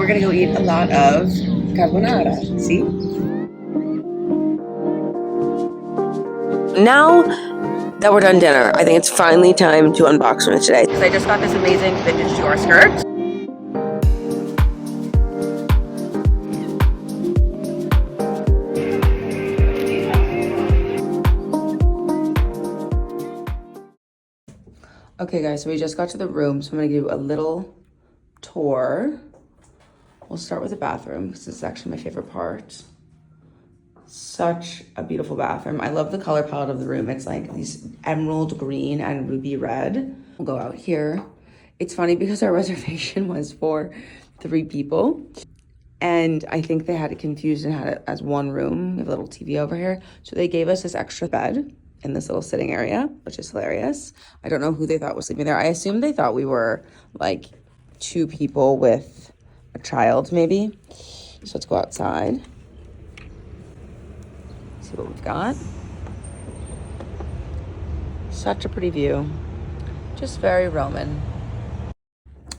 gonna go eat a lot of carbonara. See? Now that we're done dinner, I think it's finally time to unbox one today. So I just got this amazing vintage Dior skirt. Okay guys, so we just got to the room, so I'm gonna give you a little tour. We'll start with the bathroom because this is actually my favorite part. Such a beautiful bathroom. I love the color palette of the room. It's like these emerald green and ruby red. We'll go out here. It's funny because our reservation was for 3 people. And I think they had it confused and had it as one room. We have a little TV over here. So they gave us this extra bed in this little sitting area, which is hilarious. I don't know who they thought was sleeping there. I assume they thought we were like 2 people with a child maybe. So let's go outside. See what we've got. Such a pretty view. Just very Roman.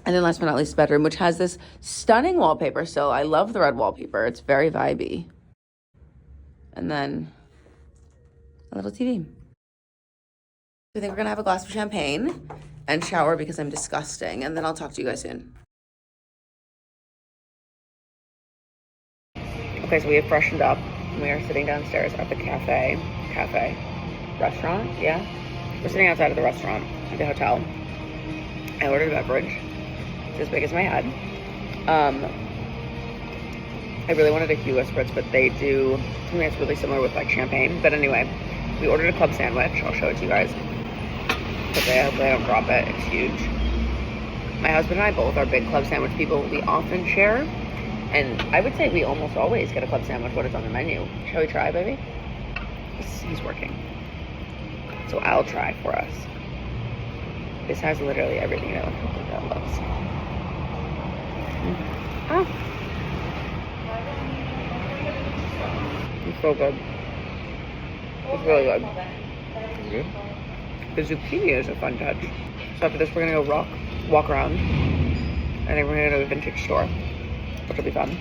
And then last but not least, the bedroom, which has this stunning wallpaper still. I love the red wallpaper. It's very vibey. And then a little TV. I think we're gonna have a glass of champagne and shower because I'm disgusting. And then I'll talk to you guys soon. Okay, so we have freshened up. We are sitting downstairs at the restaurant, yeah. We're sitting outside of the restaurant at the hotel. I ordered a beverage. It's as big as my head. I really wanted a Hugo Spritz, but they do something that's really similar with like champagne. But anyway, we ordered a club sandwich. I'll show it to you guys. Okay, hopefully I don't drop it. It's huge. My husband and I both are big club sandwich people. We often share. And I would say we almost always get a club sandwich what is on the menu. Shall we try, baby? He's working. So I'll try for us. This has literally everything that I loves. Ah. It's so good. It's really good. Good. The zucchini is a fun touch. So after this, we're gonna go walk around. And then we're gonna go to a vintage store, which will be fun.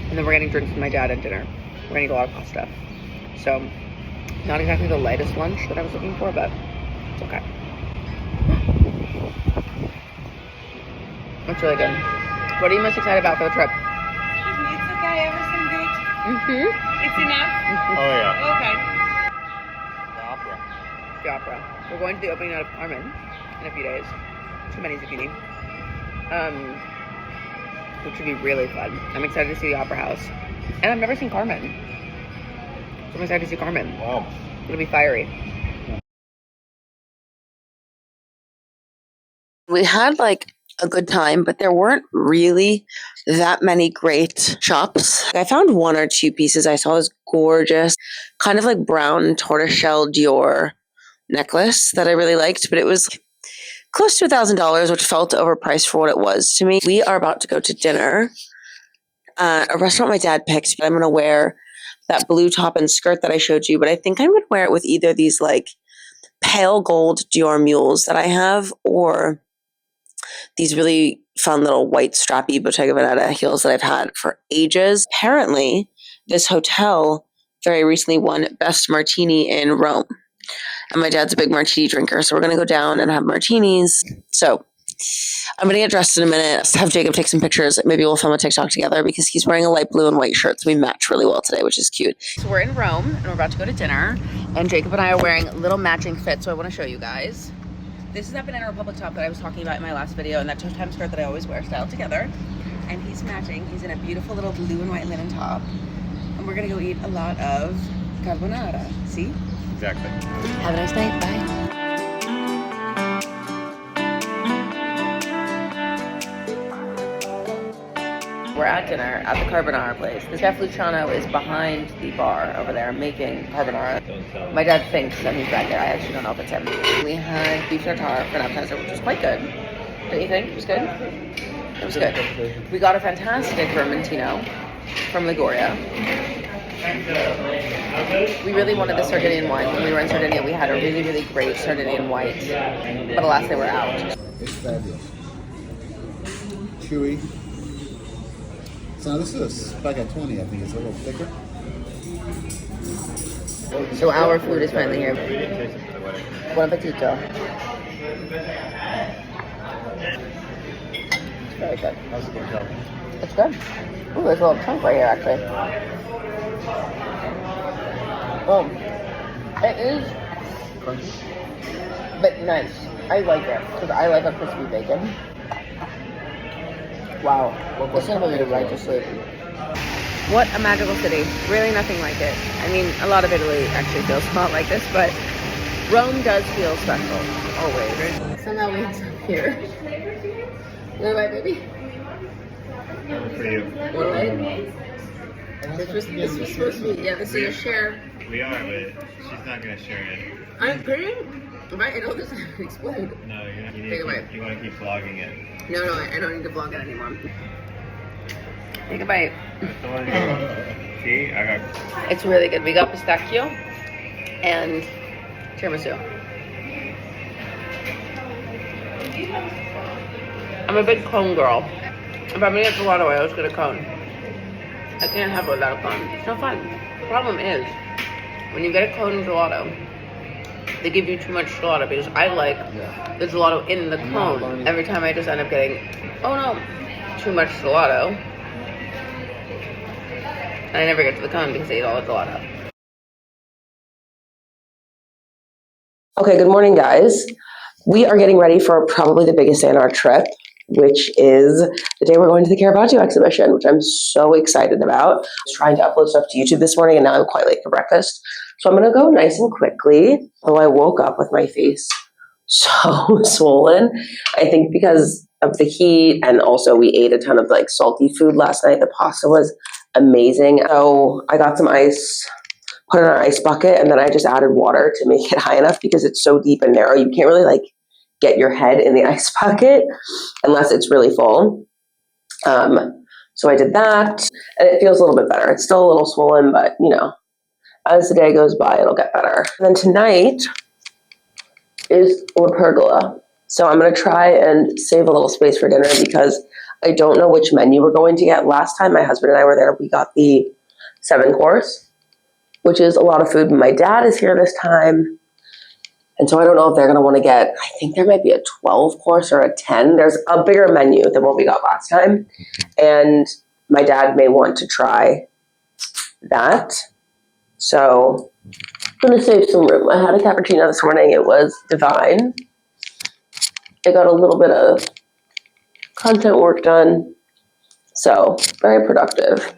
And then we're getting drinks with my dad at dinner. We're gonna eat a lot of pasta. So, not exactly the lightest lunch that I was looking for, but it's okay. It's really good. What are you most excited about for the trip? It's okay, everything good. Mm-hmm. It's enough? Oh yeah. Okay. The opera. We're going to the opening night of Carmen in a few days. Too many zucchini. Which would be really fun. I'm excited to see the Opera House. And I've never seen Carmen. So I'm excited to see Carmen. Wow. It'll be fiery. We had like a good time, but there weren't really that many great shops. I found 1 or 2 pieces. I saw this gorgeous, kind of like brown tortoiseshell Dior necklace that I really liked, but it was close to $1,000, which felt overpriced for what it was to me. We are about to go to dinner at a restaurant my dad picked, but I'm going to wear that blue top and skirt that I showed you, but I think I'm going to wear it with either these like pale gold Dior mules that I have or these really fun little white strappy Bottega Veneta heels that I've had for ages. Apparently, this hotel very recently won Best Martini in Rome. And my dad's a big martini drinker, so we're going to go down and have martinis. So I'm going to get dressed in a minute, have Jacob take some pictures. Maybe we'll film a TikTok together because he's wearing a light blue and white shirt, so we match really well today, which is cute. So we're in Rome, and we're about to go to dinner. And Jacob and I are wearing little matching fits, so I want to show you guys. This is that Banana Republic top that I was talking about in my last video, and that toe time skirt that I always wear styled together. And he's matching. He's in a beautiful little blue and white linen top. And we're going to go eat a lot of carbonara. See? Exactly. Have a nice night. Bye. We're at dinner at the carbonara place. The chef Luciano is behind the bar over there making carbonara. My dad thinks that he's back there. I actually don't know if it's him. We had beef tartare for an appetizer, which was quite good. Don't you think? It was good? It was good. We got a fantastic Vermentino from Liguria. We really wanted the Sardinian wine. When we were in Sardinia, we had a really, really great Sardinian white. But alas, they were out. chewy. So this is a spike at 20. I think it's a little thicker. So our food is finally here. Buon appetito. It's very good. It's good. Ooh, there's a little chunk right here, actually. Oh, it is Crunchy. but nice. I like it because I like a crispy bacon. Wow, this is really right to sleep. What a magical city. Really nothing like it. I mean, a lot of Italy actually feels a lot like this, but Rome does feel special, always. Somehow we end up here. You want my baby? For you. One leg? This was supposed to be, yeah, this is a share. We are, but she's not gonna share it. I'm kidding? Right? It'll just explode. No, Take it away. you want to keep vlogging it. No, I don't need to vlog it anymore. Take a bite. See, I got. It's really good. We got pistachio and tiramisu. I'm a big cone girl. If I'm gonna get gelato, I always get a cone. I can't have it without a cone. It's no fun. The problem is, when you get a cone gelato, they give you too much gelato because I like the gelato in the cone. Every time I just end up getting, oh no, too much gelato. And I never get to the cone because I eat all the gelato. Okay, good morning, guys. We are getting ready for probably the biggest day on our trip, which is the day we're going to the Caravaggio exhibition, which I'm so excited about. I was trying to upload stuff to YouTube this morning, and now I'm quite late for breakfast. So I'm going to go nice and quickly, though I woke up with my face so swollen. I think because of the heat, and also we ate a ton of like salty food last night. The pasta was amazing. So I got some ice, put it in our ice bucket, and then I just added water to make it high enough because it's so deep and narrow. You can't really like get your head in the ice bucket unless it's really full. So I did that, and it feels a little bit better. It's still a little swollen, but you know, as the day goes by, it'll get better. And then tonight is La Pergola. So I'm going to try and save a little space for dinner because I don't know which menu we're going to get. Last time my husband and I were there, we got the 7-course, which is a lot of food. My dad is here this time. And so I don't know if they're going to want to get, I think there might be a 12-course or a 10. There's a bigger menu than what we got last time. And my dad may want to try that. So I'm going to save some room. I had a cappuccino this morning. It was divine. I got a little bit of content work done. So very productive.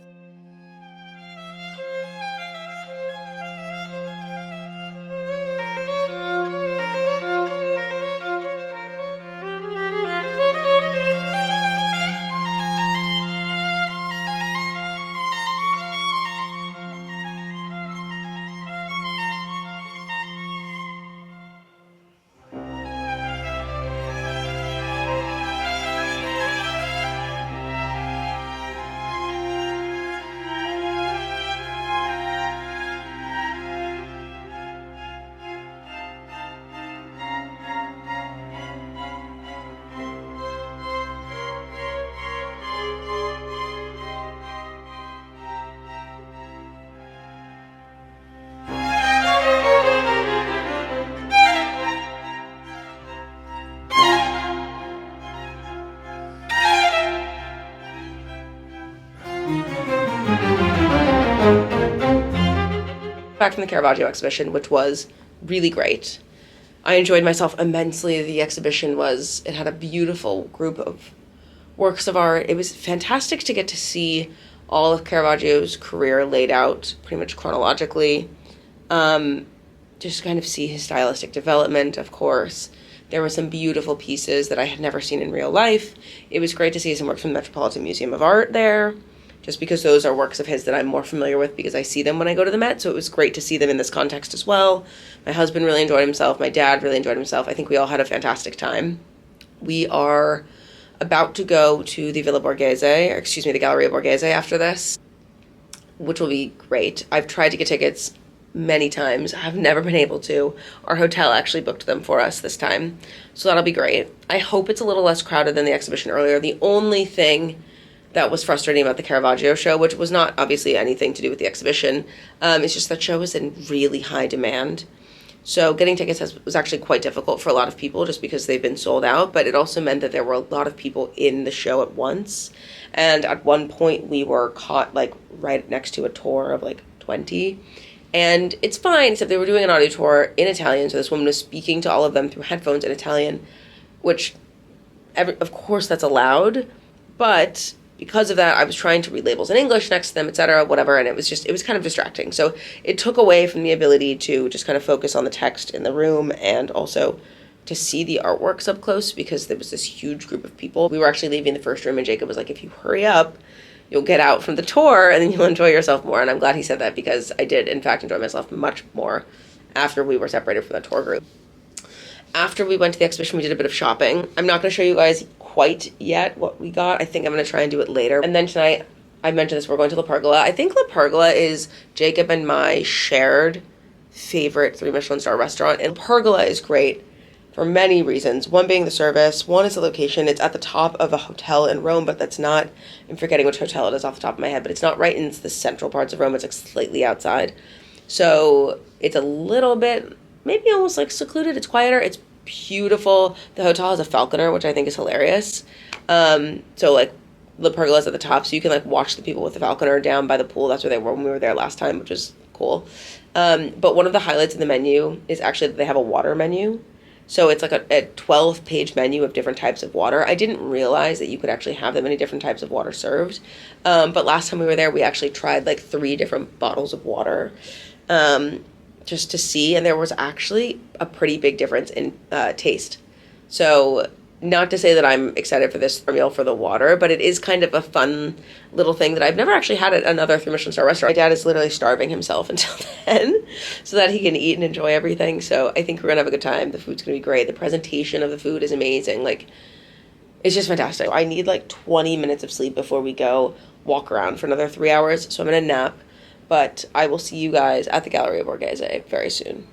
Back from the Caravaggio exhibition, which was really great. I enjoyed myself immensely. The exhibition it had a beautiful group of works of art. It was fantastic to get to see all of Caravaggio's career laid out pretty much chronologically. Just kind of see his stylistic development, of course. There were some beautiful pieces that I had never seen in real life. It was great to see some works from the Metropolitan Museum of Art there, just because those are works of his that I'm more familiar with because I see them when I go to the Met, so it was great to see them in this context as well. My husband really enjoyed himself. My dad really enjoyed himself. I think we all had a fantastic time. We are about to go to the the Galleria Borghese after this, which will be great. I've tried to get tickets many times. I've never been able to. Our hotel actually booked them for us this time, so that'll be great. I hope it's a little less crowded than the exhibition earlier. The only thing that was frustrating about the Caravaggio show, which was not obviously anything to do with the exhibition, it's just that show was in really high demand. So getting tickets was actually quite difficult for a lot of people just because they've been sold out, but it also meant that there were a lot of people in the show at once. And at one point we were caught like right next to a tour of like 20. And it's fine, except they were doing an audio tour in Italian, so this woman was speaking to all of them through headphones in Italian, which, of course, that's allowed, but because of that, I was trying to read labels in English next to them, etc., whatever, and it was kind of distracting. So it took away from the ability to just kind of focus on the text in the room and also to see the artworks up close because there was this huge group of people. We were actually leaving the first room, and Jacob was like, if you hurry up, you'll get out from the tour and then you'll enjoy yourself more. And I'm glad he said that because I did, in fact, enjoy myself much more after we were separated from the tour group. After we went to the exhibition, we did a bit of shopping. I'm not going to show you guys quite yet what we got. I think I'm going to try and do it later. And then tonight, I mentioned this, we're going to La Pergola. I think La Pergola is Jacob and my shared favorite 3 Michelin star restaurant. And Pergola is great for many reasons. One being the service. One is the location. It's at the top of a hotel in Rome, but that's not, I'm forgetting which hotel it is off the top of my head, but it's not right in the central parts of Rome. It's like slightly outside. So it's a little bit, maybe almost like secluded. It's quieter. It's beautiful. The hotel has a falconer, which I think is hilarious. So like La Pergola is at the top, so you can like watch the people with the falconer down by the pool. That's where they were when we were there last time, which is cool. But one of the highlights of the menu is actually that they have a water menu. So it's like a 12-page menu of different types of water. I didn't realize that you could actually have that many different types of water served. But last time we were there, we actually tried like 3 different bottles of water just to see. And there was actually a pretty big difference in taste. So not to say that I'm excited for this meal for the water, but it is kind of a fun little thing that I've never actually had at another 3 Michelin star restaurant. My dad is literally starving himself until then so that he can eat and enjoy everything. So I think we're going to have a good time. The food's going to be great. The presentation of the food is amazing. Like, it's just fantastic. I need like 20 minutes of sleep before we go walk around for another 3 hours. So I'm going to nap, but I will see you guys at the Galleria Borghese very soon.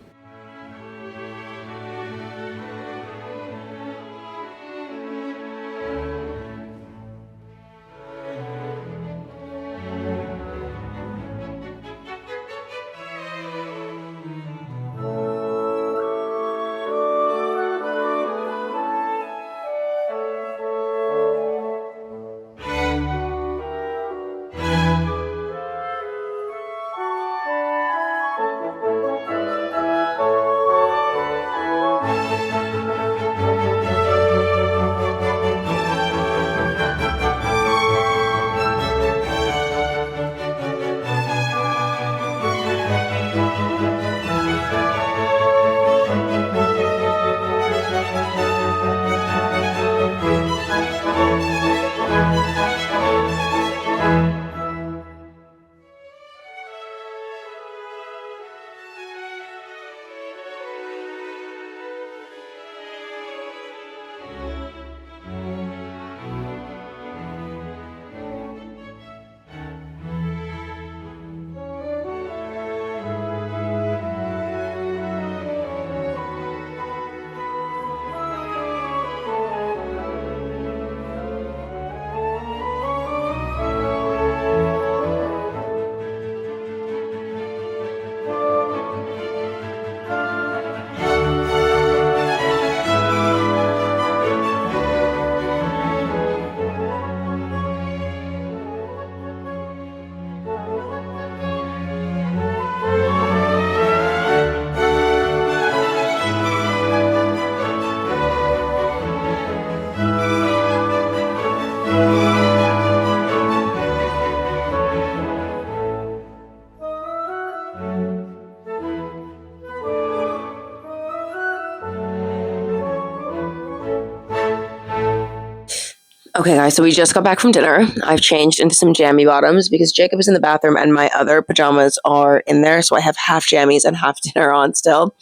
Okay, guys, so we just got back from dinner. I've changed into some jammy bottoms because Jacob is in the bathroom and my other pajamas are in there. So I have half jammies and half dinner on still.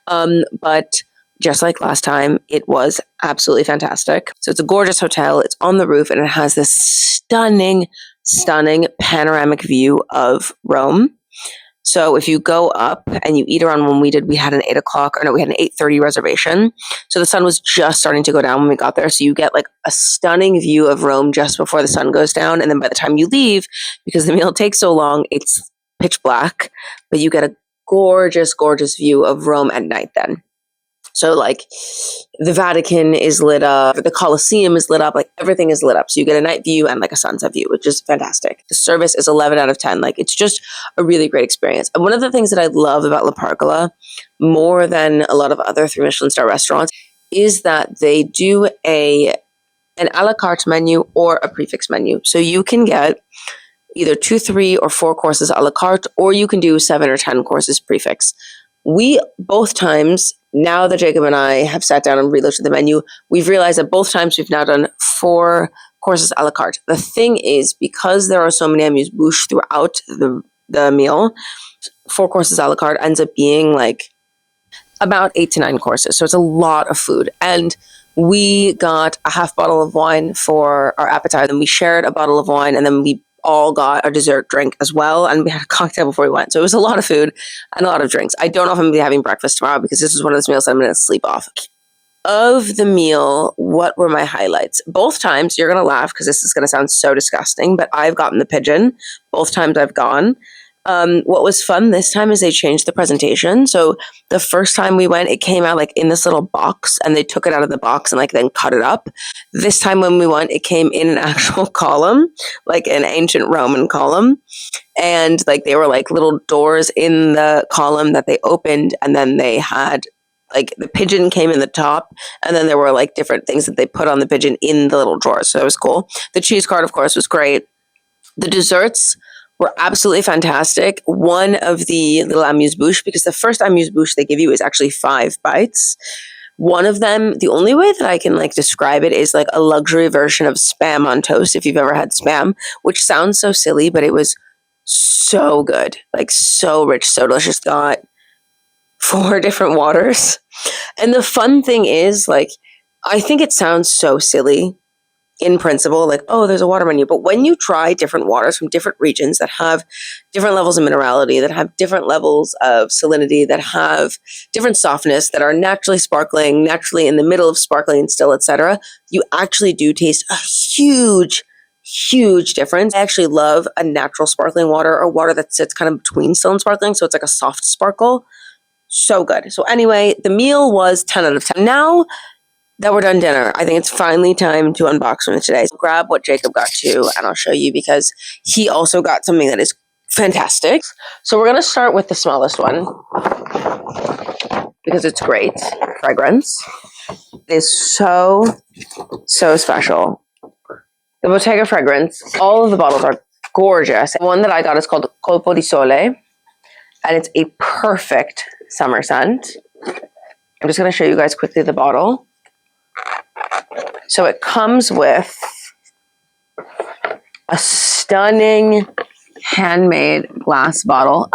But just like last time, it was absolutely fantastic. So it's a gorgeous hotel. It's on the roof and it has this stunning, stunning panoramic view of Rome. So if you go up and you eat around when we did, we had an 8:30 reservation. So the sun was just starting to go down when we got there. So you get like a stunning view of Rome just before the sun goes down. And then by the time you leave, because the meal takes so long, it's pitch black, but you get a gorgeous, gorgeous view of Rome at night then. So like the Vatican is lit up, the Colosseum is lit up, like everything is lit up. So you get a night view and like a sunset view, which is fantastic. The service is 11 out of 10. Like it's just a really great experience. And one of the things that I love about La Pergola, more than a lot of other 3 Michelin star restaurants, is that they do an a la carte menu or a prefix menu. So you can get either 2, 3, or 4 courses a la carte, or you can do 7 or 10 courses prefix. We both times, now that Jacob and I have sat down and relooked at the menu, we've realized that both times we've now done 4 courses a la carte. The thing is, because there are so many amuse-bouche throughout the meal, 4 courses a la carte ends up being like about 8 to 9 courses. So it's a lot of food. And we got a half bottle of wine for our appetizer, and we shared a bottle of wine, and then we all got a dessert drink as well, and we had a cocktail before we went. So it was a lot of food and a lot of drinks. I don't know if I'm going to be having breakfast tomorrow because this is one of those meals that I'm going to sleep off. Of the meal, what were my highlights? Both times, you're going to laugh because this is going to sound so disgusting, but I've gotten the pigeon. Both times I've gone. What was fun this time is they changed the presentation. So the first time we went, it came out like in this little box, and they took it out of the box and like then cut it up. This time when we went, it came in an actual column, like an ancient Roman column. And like they were like little doors in the column that they opened, and then they had like the pigeon came in the top, and then there were like different things that they put on the pigeon in the little drawers. So it was cool. The cheese cart, of course, was great. The desserts were absolutely fantastic. One of the little amuse-bouche, because the first amuse-bouche they give you is actually 5 bites. One of them, the only way that I can like describe it is like a luxury version of Spam on toast, if you've ever had Spam, which sounds so silly, but it was so good, like so rich, so delicious. Got 4 different waters. And the fun thing is, like, I think it sounds so silly in principle, like, oh, there's a water menu. But when you try different waters from different regions that have different levels of minerality, that have different levels of salinity, that have different softness, that are naturally sparkling, naturally in the middle of sparkling and still, etc., you actually do taste a huge, huge difference. I actually love a natural sparkling water, or water that sits kind of between still and sparkling, so it's like a soft sparkle. So good. So anyway, the meal was 10 out of 10. Now that we're done dinner, I think it's finally time to unbox from today. So grab what Jacob got too, and I'll show you because he also got something that is fantastic. So we're going to start with the smallest one because it's great. Fragrance. It is so, so special. The Bottega fragrance, all of the bottles are gorgeous. The one that I got is called Colpo di Sole, and it's a perfect summer scent. I'm just going to show you guys quickly the bottle. So it comes with a stunning handmade glass bottle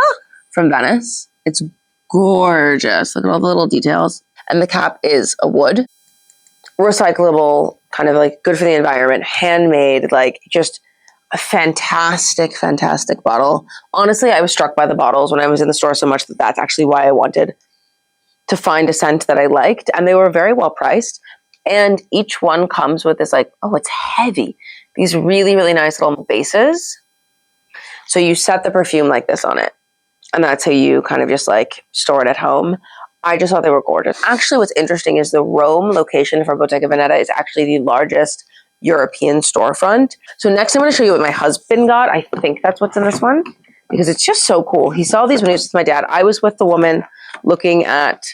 from Venice. It's gorgeous. Look at all the little details. And the cap is a wood. Recyclable, kind of like good for the environment, handmade, like just a fantastic, fantastic bottle. Honestly, I was struck by the bottles when I was in the store so much that that's actually why I wanted to find a scent that I liked. And they were very well priced. And each one comes with this like, oh, it's heavy. These really, really nice little bases. So you set the perfume like this on it. And that's how you kind of just like store it at home. I just thought they were gorgeous. Actually, what's interesting is the Rome location for Bottega Veneta is actually the largest European storefront. So next I'm going to show you what my husband got. I think that's what's in this one because it's just so cool. He saw these when he was with my dad. I was with the woman looking at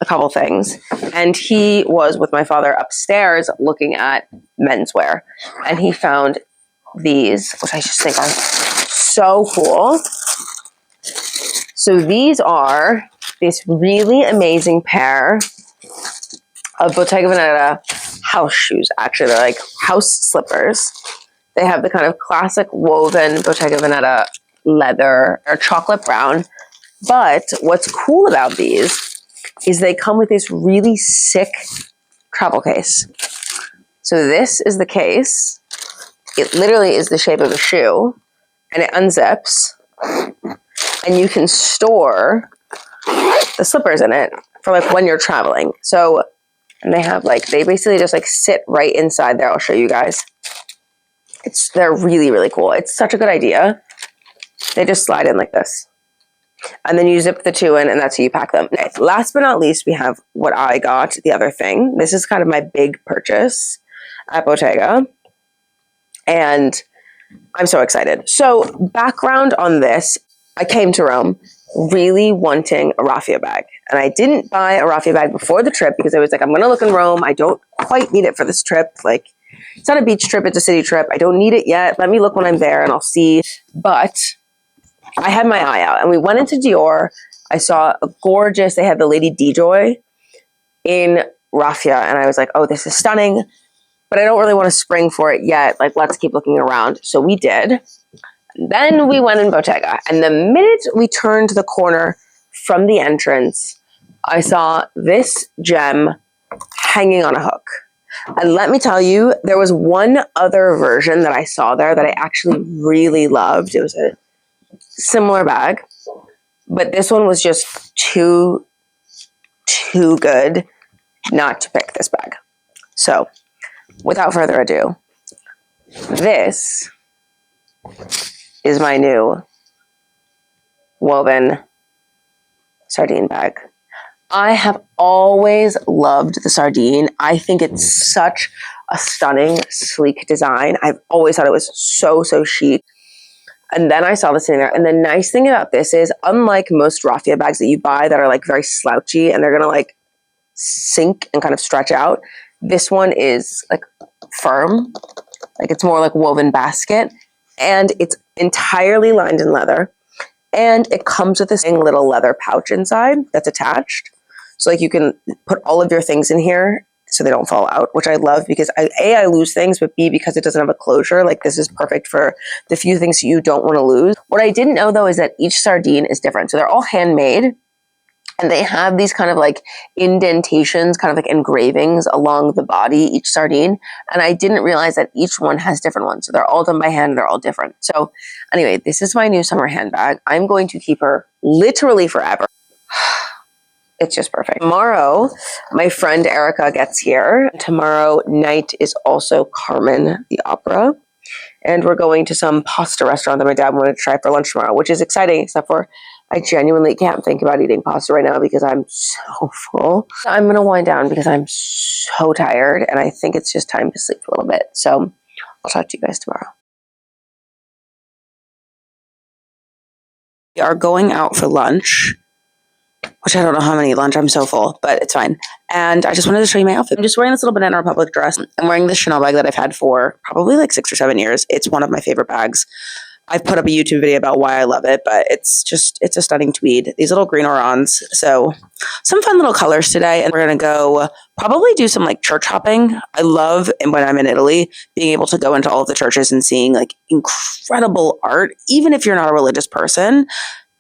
a couple things, and he was with my father upstairs looking at menswear, and he found these, which I just think are so cool. So these are this really amazing pair of Bottega Veneta house shoes. Actually, they're like house slippers. They have the kind of classic woven Bottega Veneta leather or chocolate brown. But what's cool about these is they come with this really sick travel case. So this is the case. It literally is the shape of a shoe, and it unzips. and you can store the slippers in it for like when you're traveling. So, and they have like, they basically just like sit right inside there. I'll show you guys. They're really, really cool. It's such a good idea. They just slide in like this. And then you zip the two in, and that's how you pack them. Okay, last but not least, we have what I got, the other thing. This is kind of my big purchase at Bottega. And I'm so excited. So background on this, I came to Rome really wanting a raffia bag. And I didn't buy a raffia bag before the trip because I was like, I'm going to look in Rome. I don't quite need it for this trip. Like, it's not a beach trip, it's a city trip. I don't need it yet. Let me look when I'm there and I'll see. But I had my eye out, and we went into Dior. I saw a gorgeous, they had the Lady D-Joy in raffia, and I was like, oh, this is stunning, but I don't really want to spring for it yet. Like, let's keep looking around. So we did. Then we went in Bottega, and the minute we turned the corner from the entrance, I saw this gem hanging on a hook. And let me tell you, there was one other version that I saw there that I actually really loved. It was a similar bag, but this one was just too good not to pick this bag. So without further ado, this is my new woven sardine bag. I have always loved the sardine. I think it's such a stunning, sleek design. I've always thought it was so chic. And then I saw this in there. And the nice thing about this is, unlike most raffia bags that you buy that are like very slouchy and they're going to like sink and kind of stretch out, this one is like firm. Like, it's more like woven basket. And it's entirely lined in leather. And it comes with this little leather pouch inside that's attached. So like you can put all of your things in here so they don't fall out, which I love because I lose things, but B, because it doesn't have a closure, like this is perfect for the few things you don't want to lose. What I didn't know though is that each sardine is different. So they're all handmade, and they have these kind of like indentations, kind of like engravings along the body, each sardine. And I didn't realize that each one has different ones. So they're all done by hand. They're all different. So anyway, this is my new summer handbag. I'm going to keep her literally forever. It's just perfect. Tomorrow, my friend Erica gets here. Tomorrow night is also Carmen, the opera. And we're going to some pasta restaurant that my dad wanted to try for lunch tomorrow, which is exciting, except for I genuinely can't think about eating pasta right now because I'm so full. So I'm going to wind down because I'm so tired, and I think it's just time to sleep a little bit. So I'll talk to you guys tomorrow. We are going out for lunch, which I don't know how many lunch. I'm so full, but it's fine. And I just wanted to show you my outfit. I'm just wearing this little Banana Republic dress. I'm wearing this Chanel bag that I've had for probably like 6 or 7 years. It's one of my favorite bags. I've put up a YouTube video about why I love it, but it's a stunning tweed. These little green orans. So some fun little colors today. And we're going to go probably do some like church hopping. I love, and when I'm in Italy, being able to go into all of the churches and seeing like incredible art. Even if you're not a religious person,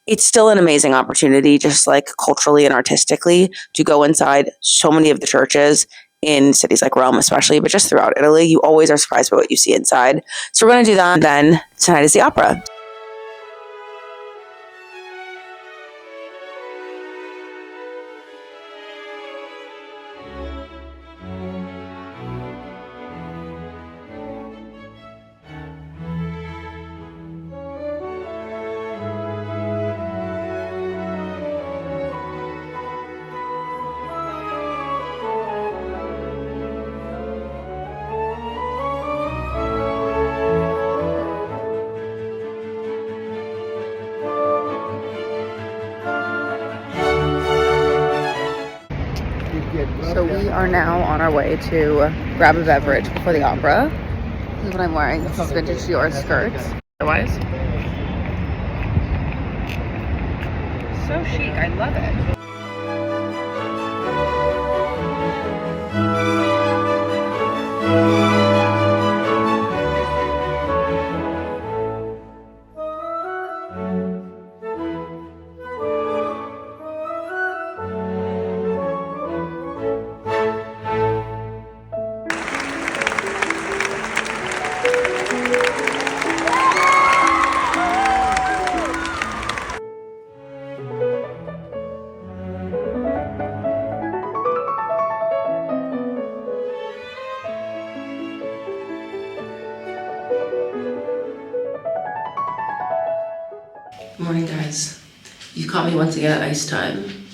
it's still an amazing opportunity, just like culturally and artistically, to go inside so many of the churches in cities like Rome, especially, but just throughout Italy. You always are surprised by what you see inside. So we're going to do that. And then tonight is the opera. So we are now on our way to grab a beverage before the opera. This is what I'm wearing. This is vintage Dior skirts. Otherwise, so chic. I love it. Morning, guys. You caught me once again at ice time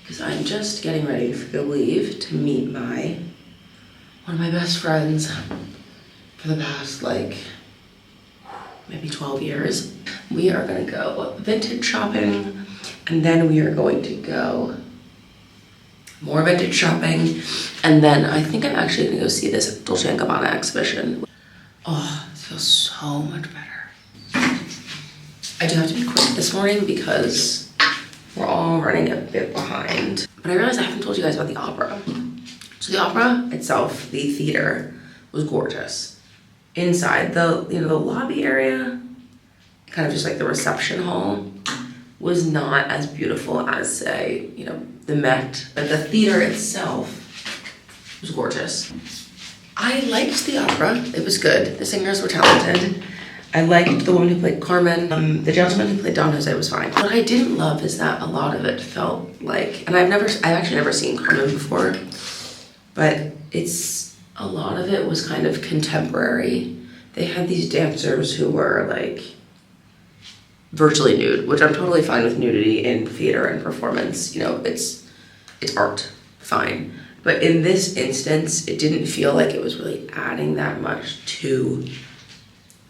because I'm just getting ready to go leave to meet one of my best friends for the past maybe 12 years. We are gonna go vintage shopping, and then we are going to go more vintage shopping, and then I think I'm actually gonna go see this Dolce Gabbana exhibition. Oh, it feels so much better. I do have to be quick this morning because we're all running a bit behind. But I realized I haven't told you guys about the opera. So the opera itself, the theater, was gorgeous. Inside the lobby area, kind of just like the reception hall, was not as beautiful as, say, the Met. But the theater itself was gorgeous. I liked the opera. It was good. The singers were talented. I liked the woman who played Carmen. The gentleman who played Don Jose was fine. What I didn't love is that a lot of it felt like, and I've actually never seen Carmen before, but a lot of it was kind of contemporary. They had these dancers who were like virtually nude, which I'm totally fine with nudity in theater and performance. It's art, fine. But in this instance, it didn't feel like it was really adding that much to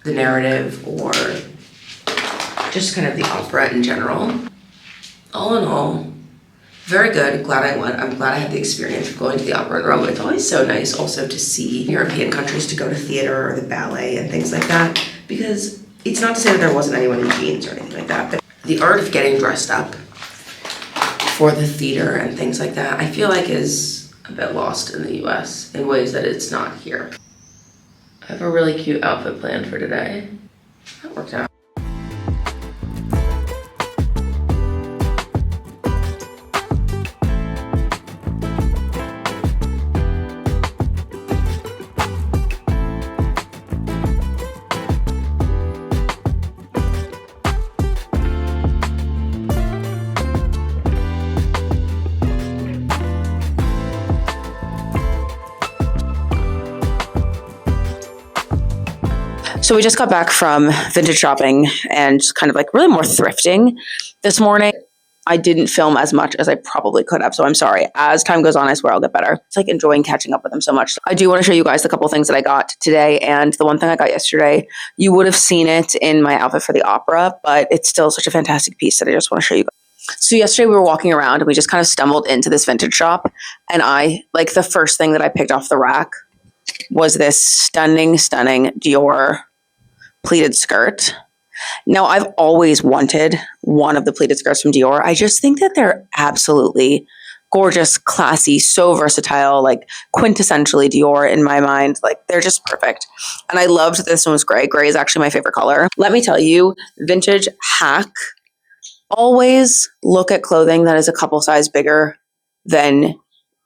the narrative or just kind of the opera in general. All in all, very good. Glad I went. I'm glad I had the experience of going to the opera in Rome. It's always so nice also to see European countries, to go to theater or the ballet and things like that, because it's not to say that there wasn't anyone in jeans or anything like that, but the art of getting dressed up for the theater and things like that, I feel like is a bit lost in the US in ways that it's not here. I have a really cute outfit planned for today. That worked out. So we just got back from vintage shopping and kind of like really more thrifting this morning. I didn't film as much as I probably could have, so I'm sorry. As time goes on, I swear I'll get better. It's like enjoying catching up with them so much. I do want to show you guys the couple things that I got today, and the one thing I got yesterday, you would have seen it in my outfit for the opera, but it's still such a fantastic piece that I just want to show you guys. So yesterday we were walking around and we just kind of stumbled into this vintage shop, and the first thing that I picked off the rack was this stunning Dior pleated skirt. Now, I've always wanted one of the pleated skirts from Dior. I just think that they're absolutely gorgeous, classy, so versatile, like quintessentially Dior in my mind. Like, they're just perfect. And I loved this one was gray. Gray is actually my favorite color. Let me tell you, vintage hack, always look at clothing that is a couple size bigger than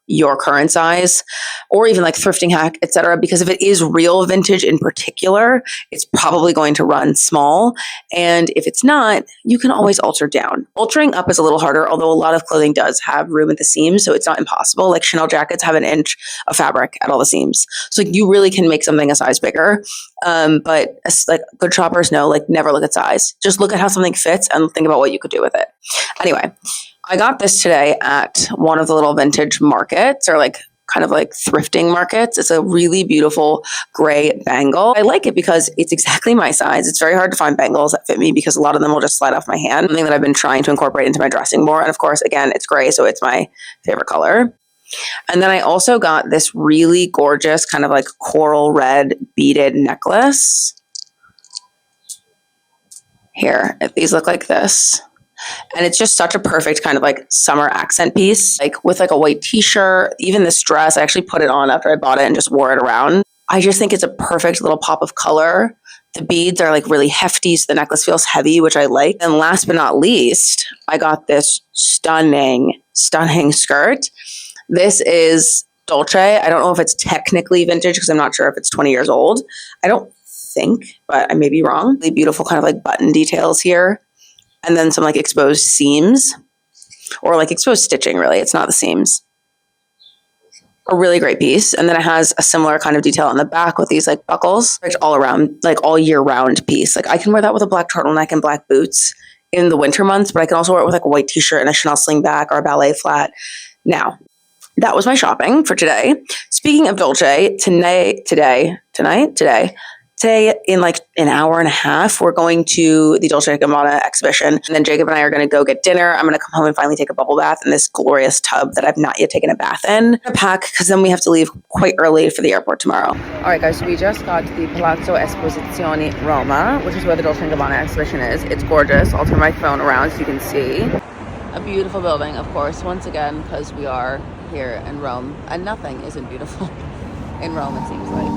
your current size, or even like thrifting hack, etc. Because if it is real vintage in particular, it's probably going to run small. And if it's not, you can always alter down. Altering up is a little harder, although a lot of clothing does have room at the seams, so it's not impossible. Like Chanel jackets have an inch of fabric at all the seams. So you really can make something a size bigger. But like good shoppers know, like never look at size. Just look at how something fits and think about what you could do with it. Anyway, I got this today at one of the little vintage markets, or like kind of like thrifting markets. It's a really beautiful gray bangle. I like it because it's exactly my size. It's very hard to find bangles that fit me because a lot of them will just slide off my hand. Something that I've been trying to incorporate into my dressing more. And of course, again, it's gray, so it's my favorite color. And then I also got this really gorgeous kind of like coral red beaded necklace. Here, these look like this. And it's just such a perfect kind of like summer accent piece, like with like a white t-shirt. Even this dress, I actually put it on after I bought it and just wore it around. I just think it's a perfect little pop of color. The beads are like really hefty, so the necklace feels heavy, which I like. And last but not least, I got this stunning skirt. This is Dolce. I don't know if it's technically vintage because I'm not sure if it's 20 years old. I don't think, but I may be wrong. Really beautiful kind of like button details here. And then some like exposed seams, or like exposed stitching, really. It's not the seams. A really great piece. And then it has a similar kind of detail on the back with these like buckles. All around, like all year round piece. Like I can wear that with a black turtleneck and black boots in the winter months, but I can also wear it with like a white t-shirt and a Chanel slingback or a ballet flat. Now, that was my shopping for today. Speaking of Dolce, today, in like an hour and a half, we're going to the Dolce Gabbana exhibition. And then Jacob and I are going to go get dinner. I'm going to come home and finally take a bubble bath in this glorious tub that I've not yet taken a bath in. I'm going to pack because then we have to leave quite early for the airport tomorrow. All right, guys, so we just got to the Palazzo Esposizioni Roma, which is where the Dolce Gabbana exhibition is. It's gorgeous. I'll turn my phone around so you can see. A beautiful building, of course, once again, because we are here in Rome. And nothing isn't beautiful in Rome, it seems like.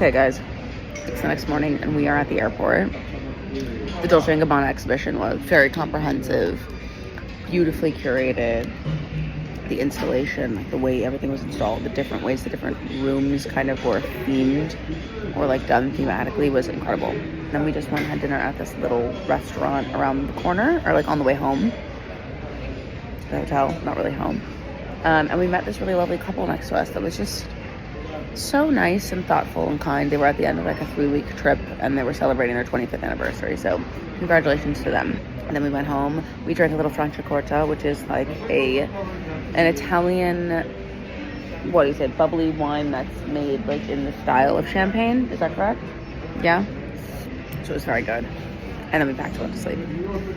Okay, guys, it's the next morning and we are at the airport. The Dolce & Gabbana exhibition was very comprehensive, beautifully curated. The installation, like the way everything was installed, the different ways the different rooms kind of were themed or like done thematically was incredible. And then we just went and had dinner at this little restaurant around the corner, or like on the way home. The hotel, not really home. And we met this really lovely couple next to us that was just so nice and thoughtful and kind. They were at the end of like a 3-week trip and they were celebrating their 25th anniversary. So congratulations to them. And then we went home. We drank a little Franciacorta, which is like an Italian, what do you say, bubbly wine that's made like in the style of champagne. Is that correct? Yeah. So it was very good. And then we packed to went to sleep.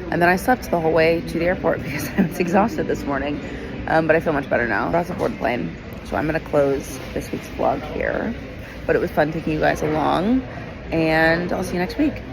And then I slept the whole way to the airport because I was exhausted this morning. But I feel much better now. About to board the plane. So I'm going to close this week's vlog here. But it was fun taking you guys along. And I'll see you next week.